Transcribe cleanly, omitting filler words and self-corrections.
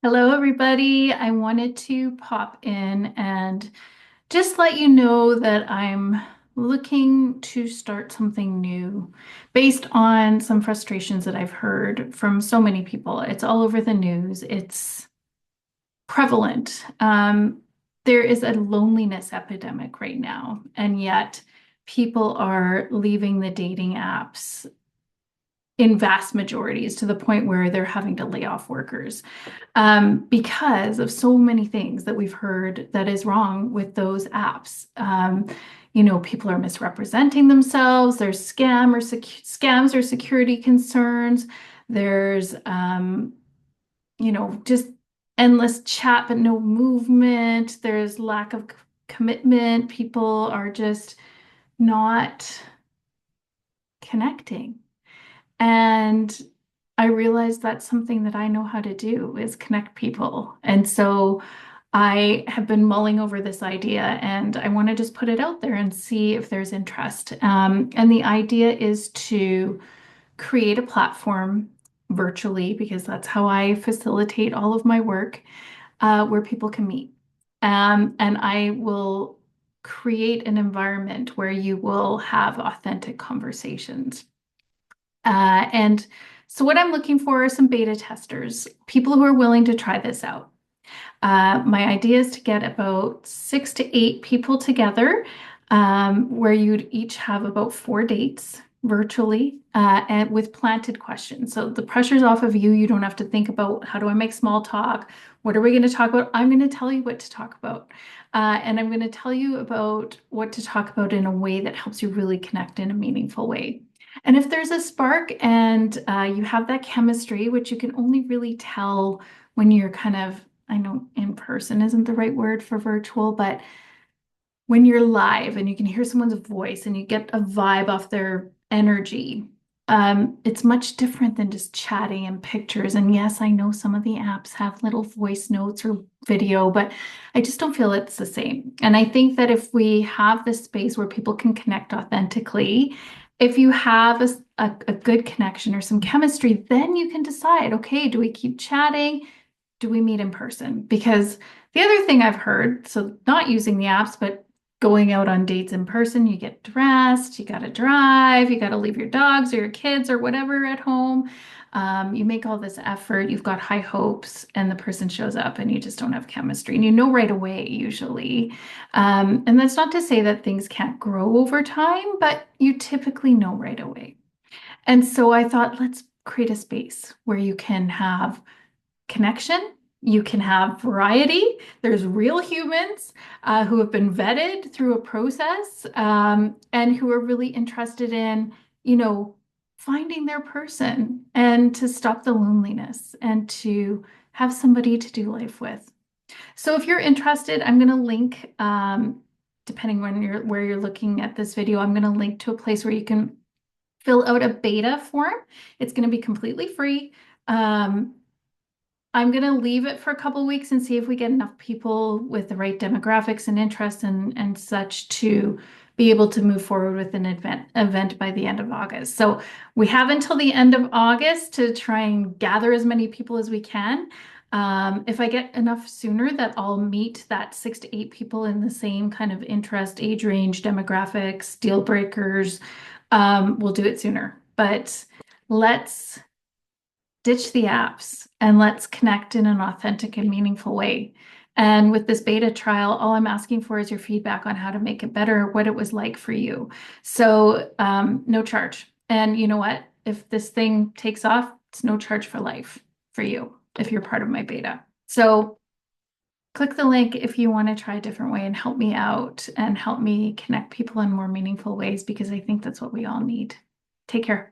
Hello, everybody. I wanted to pop in and just let you know that I'm looking to start something new based on some frustrations that I've heard from so many people. It's all over the news, it's prevalent. There is a loneliness epidemic right now, and yet people are leaving the dating apps in vast majorities to the point where they're having to lay off workers because of so many things that we've heard that is wrong with those apps. People are misrepresenting themselves. There's scams or security concerns. There's, just endless chat but no movement. There's lack of commitment. People are just not connecting. And I realized that's something that I know how to do is connect people. And so I have been mulling over this idea and I want to just put it out there and see if there's interest. And the idea is to create a platform virtually, because that's how I facilitate all of my work, where people can meet. And I will create an environment where you will have authentic conversations. And so what I'm looking for are some beta testers, people who are willing to try this out. My idea is to get about 6 to 8 people together, where you'd each have about 4 dates virtually, and with planted questions. So the pressure's off of you. You don't have to think about how do I make small talk? What are we going to talk about? I'm going to tell you what to talk about. And I'm going to tell you about what to talk about in a way that helps you really connect in a meaningful way. And if there's a spark and you have that chemistry, which you can only really tell when you're kind of, I know in person isn't the right word for virtual, but when you're live and you can hear someone's voice and you get a vibe off their energy, it's much different than just chatting and pictures. And yes, I know some of the apps have little voice notes or video, but I just don't feel it's the same. And I think that if we have this space where people can connect authentically, if you have a good connection or some chemistry, then you can decide, okay, do we keep chatting? Do we meet in person? Because the other thing I've heard, so not using the apps, but going out on dates in person, you get dressed, you got to drive, you got to leave your dogs or your kids or whatever at home. You make all this effort, you've got high hopes, and the person shows up and you just don't have chemistry. And you know right away, usually. And that's not to say that things can't grow over time, but you typically know right away. And so I thought, let's create a space where you can have connection. You can have variety. There's real humans who have been vetted through a process, and who are really interested in, finding their person and to stop the loneliness and to have somebody to do life with. So if you're interested, I'm going to link, depending when where you're looking at this video, I'm going to link to a place where you can fill out a beta form. It's going to be completely free. I'm going to leave it for a couple of weeks and see if we get enough people with the right demographics and interests and such to be able to move forward with an event by the end of August. So we have until the end of August to try and gather as many people as we can. If I get enough sooner that I'll meet that 6 to 8 people in the same kind of interest, age range, demographics, deal breakers, we'll do it sooner. But let's ditch the apps and let's connect in an authentic and meaningful way. And with this beta trial, all I'm asking for is your feedback on how to make it better, what it was like for you. So no charge. And you know what? If this thing takes off, it's no charge for life for you if you're part of my beta. So click the link if you want to try a different way and help me out and help me connect people in more meaningful ways, because I think that's what we all need. Take care.